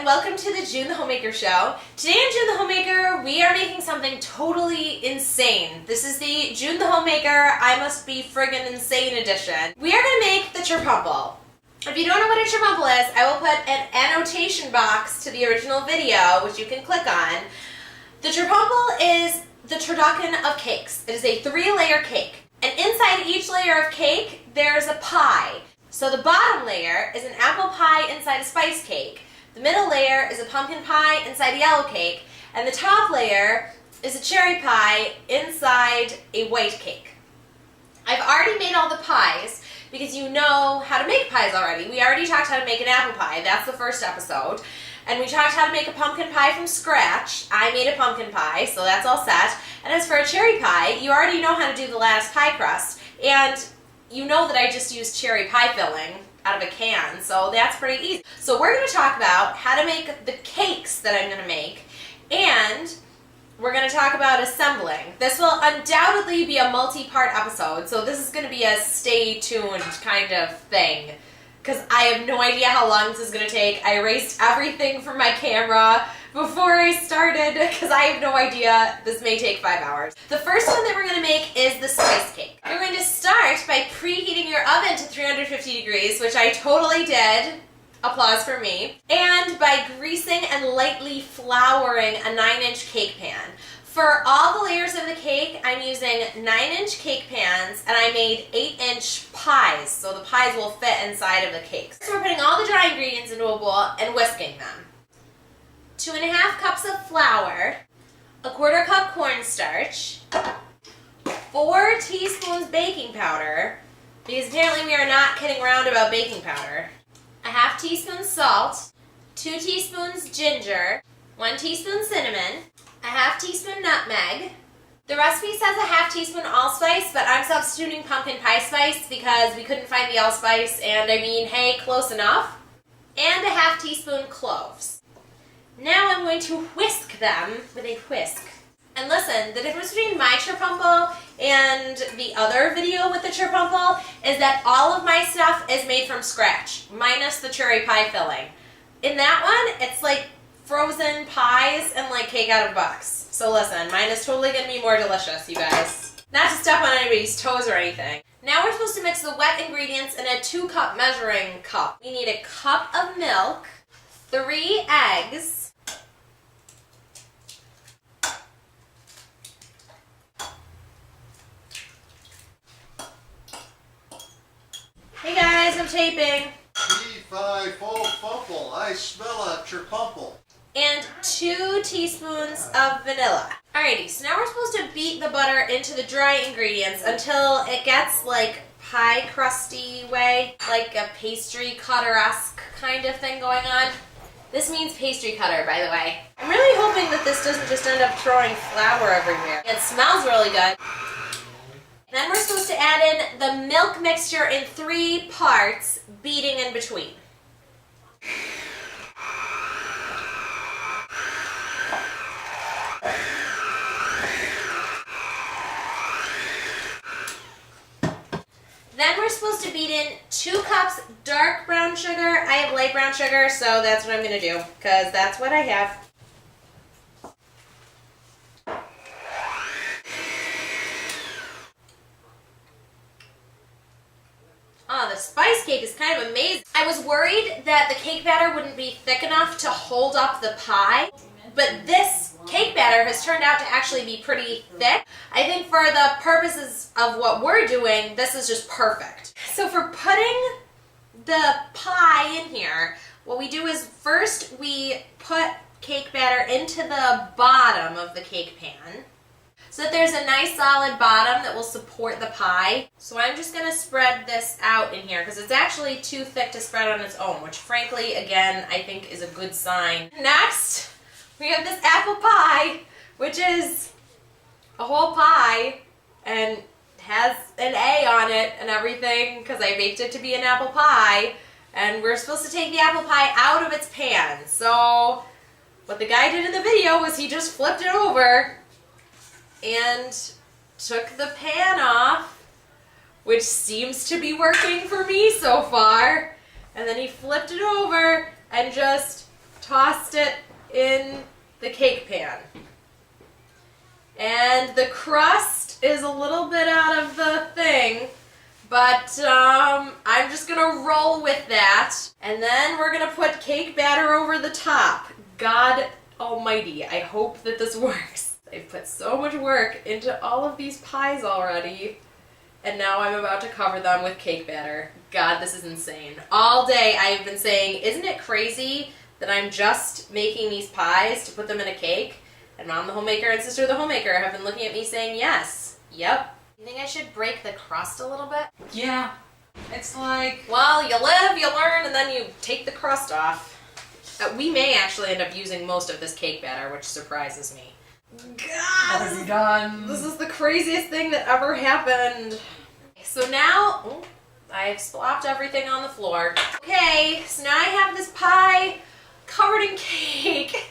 welcome to the June the Homemaker Show. Today on June the Homemaker, we are making something totally insane. This is the June the Homemaker I Must Be Friggin' Insane edition. We are going to make the Cherpumple. If you don't know what a Cherpumple is, I will put an annotation box to the original video, which you can click on. The Cherpumple is the turducken of cakes. It is a 3-layer cake. And inside each layer of cake, there's a pie. So the bottom layer is an apple pie inside a spice cake. The middle layer is a pumpkin pie inside a yellow cake. And the top layer is a cherry pie inside a white cake. I've already made all the pies because you know how to make pies already. We already talked how to make an apple pie. That's the first episode. And we talked how to make a pumpkin pie from scratch. I made a pumpkin pie, so that's all set. And as for a cherry pie, you already know how to do the lattice pie crust. And you know that I just used cherry pie filling out of a can, so that's pretty easy. So we're going to talk about how to make the cakes that I'm going to make, and we're going to talk about assembling. This will undoubtedly be a multi-part episode, so this is going to be a stay tuned kind of thing, because I have no idea how long this is going to take. I erased everything from my camera before I started, because I have no idea. This may take 5 hours. The first one that we're going to make is the spice cake. You're going to start by preheating your oven to 350 degrees, which I totally did. Applause for me. And by greasing and lightly flouring a 9-inch cake pan. For all the layers of the cake, I'm using 9-inch cake pans, and I made 8-inch pies, so the pies will fit inside of the cakes. So we're putting all the dry ingredients into a bowl and whisking them. 2.5 cups of flour, 1/4 cup cornstarch, 4 teaspoons baking powder, because apparently we are not kidding around about baking powder, 1/2 teaspoon salt, 2 teaspoons ginger, 1 teaspoon cinnamon, 1/2 teaspoon nutmeg. The recipe says 1/2 teaspoon allspice, but I'm substituting pumpkin pie spice because we couldn't find the allspice, and I mean, hey, close enough. And 1/2 teaspoon cloves. Now I'm going to whisk them with a whisk. And listen, the difference between my Cherpumple and the other video with the Cherpumple is that all of my stuff is made from scratch, minus the cherry pie filling. In that one, it's like frozen pies and like cake out of a box. So listen, mine is totally going to be more delicious, you guys. Not to step on anybody's toes or anything. Now we're supposed to mix the wet ingredients in a 2-cup measuring cup. We need a cup of milk, 3 eggs, hey guys, I'm taping. Cherpumple, I smell a Cherpumple. And 2 teaspoons of vanilla. Alrighty, so now we're supposed to beat the butter into the dry ingredients until it gets like pie crusty way, like a pastry cutter-esque kind of thing going on. This means pastry cutter, by the way. I'm really hoping that this doesn't just end up throwing flour everywhere. It smells really good. Then we're supposed to add in the milk mixture in 3 parts, beating in between. Then we're supposed to beat in 2 cups dark brown sugar. I have light brown sugar, so that's what I'm going to do, because that's what I have. Oh, the spice cake is kind of amazing. I was worried that the cake batter wouldn't be thick enough to hold up the pie, but this cake batter has turned out to actually be pretty thick. I think for the purposes of what we're doing, this is just perfect. So for putting the pie in here, what we do is first we put cake batter into the bottom of the cake pan, so that there's a nice solid bottom that will support the pie. So I'm just going to spread this out in here because it's actually too thick to spread on its own, which frankly, again, I think is a good sign. Next, we have this apple pie, which is a whole pie and has an A on it and everything because I baked it to be an apple pie. And we're supposed to take the apple pie out of its pan. So what the guy did in the video was he just flipped it over and took the pan off, which seems to be working for me so far. And then he flipped it over and just tossed it in the cake pan. And the crust is a little bit out of the thing, but I'm just gonna roll with that. And then we're gonna put cake batter over the top. God almighty, I hope that this works. I've put so much work into all of these pies already, and now I'm about to cover them with cake batter. God, this is insane. All day I've been saying, isn't it crazy that I'm just making these pies to put them in a cake? And Mom the homemaker and Sister the homemaker have been looking at me saying yes. Yep. You think I should break the crust a little bit? Yeah. It's like... Well, you live, you learn, and then you take the crust off. We may actually end up using most of this cake batter, which surprises me. God! What have you done? This is the craziest thing that ever happened. So now, I've splopped everything on the floor. Okay, so now I have this pie covered in cake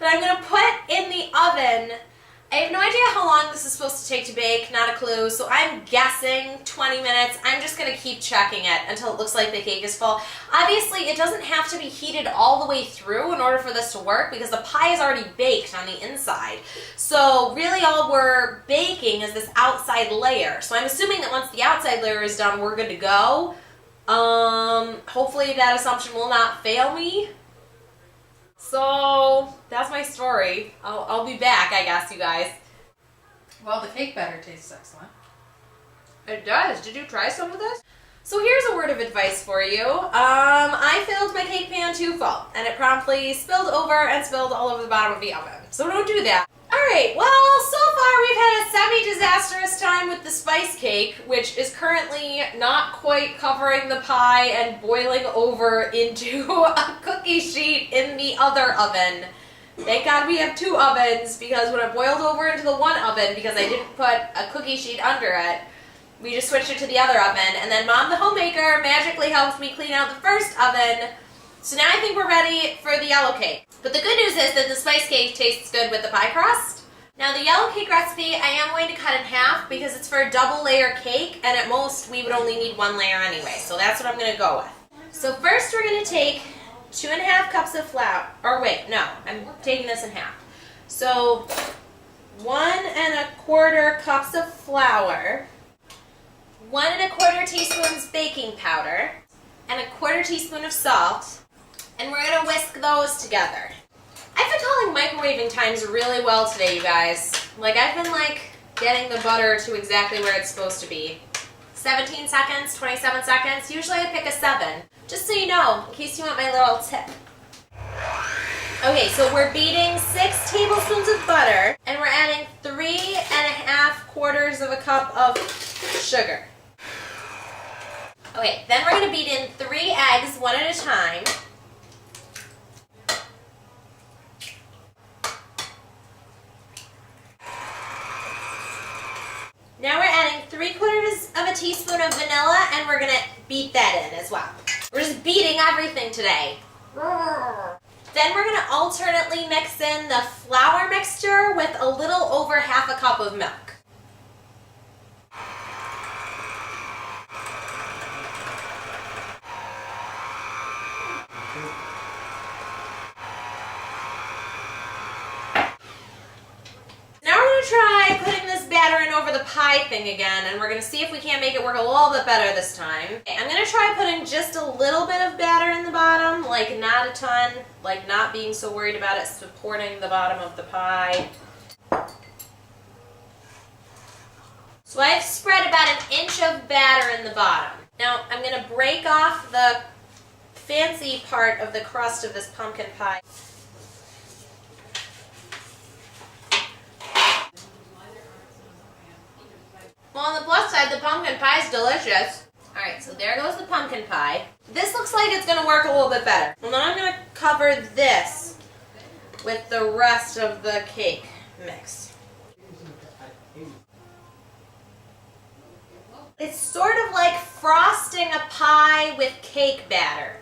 that I'm gonna put in the oven. I have no idea how long this is supposed to take to bake, not a clue, so I'm guessing 20 minutes. I'm just gonna keep checking it until it looks like the cake is full. Obviously, it doesn't have to be heated all the way through in order for this to work because the pie is already baked on the inside. So really all we're baking is this outside layer. So I'm assuming that once the outside layer is done, we're good to go. Hopefully that assumption will not fail me. So that's my story. I'll be back, I guess, you guys. Well, the cake batter tastes excellent. It does. Did you try some of this? So here's a word of advice for you. I filled my cake pan too full, and it promptly spilled over and spilled all over the bottom of the oven. So don't do that. Alright, well, so far we've had a semi-disastrous time with the spice cake, which is currently not quite covering the pie and boiling over into a cookie sheet in the other oven. Thank God we have two ovens, because when it boiled over into the one oven, because I didn't put a cookie sheet under it, we just switched it to the other oven, and then Mom the homemaker magically helped me clean out the first oven. So now I think we're ready for the yellow cake. But the good news is that the spice cake tastes good with the pie crust. Now the yellow cake recipe I am going to cut in half because it's for a double layer cake, and at most we would only need one layer anyway. So that's what I'm going to go with. So first we're going to take 2½ cups of flour. Or wait, no, I'm taking this in half. So 1¼ cups of flour, 1¼ teaspoons baking powder, and 1/4 teaspoon of salt, and we're going to whisk those together. I've been calling microwaving times really well today, you guys. Like, I've been, getting the butter to exactly where it's supposed to be. 17 seconds, 27 seconds. Usually I pick a 7. Just so you know, in case you want my little tip. Okay, so we're beating 6 tablespoons of butter, and we're adding 3½ cup of sugar. Okay, then we're going to beat in 3 eggs, one at a time. Now we're adding 3/4 teaspoon of vanilla, and we're going to beat that in as well. We're just beating everything today. Then we're going to alternately mix in the flour mixture with a little over ½ cup of milk. Try putting this batter in over the pie thing again, and we're going to see if we can't make it work a little bit better this time. Okay, I'm going to try putting just a little bit of batter in the bottom, not a ton, not being so worried about it supporting the bottom of the pie. So I've spread about 1 inch of batter in the bottom. Now I'm going to break off the fancy part of the crust of this pumpkin pie. Well, on the plus side, the pumpkin pie is delicious. Alright, so there goes the pumpkin pie. This looks like it's going to work a little bit better. Well, then I'm going to cover this with the rest of the cake mix. It's sort of like frosting a pie with cake batter.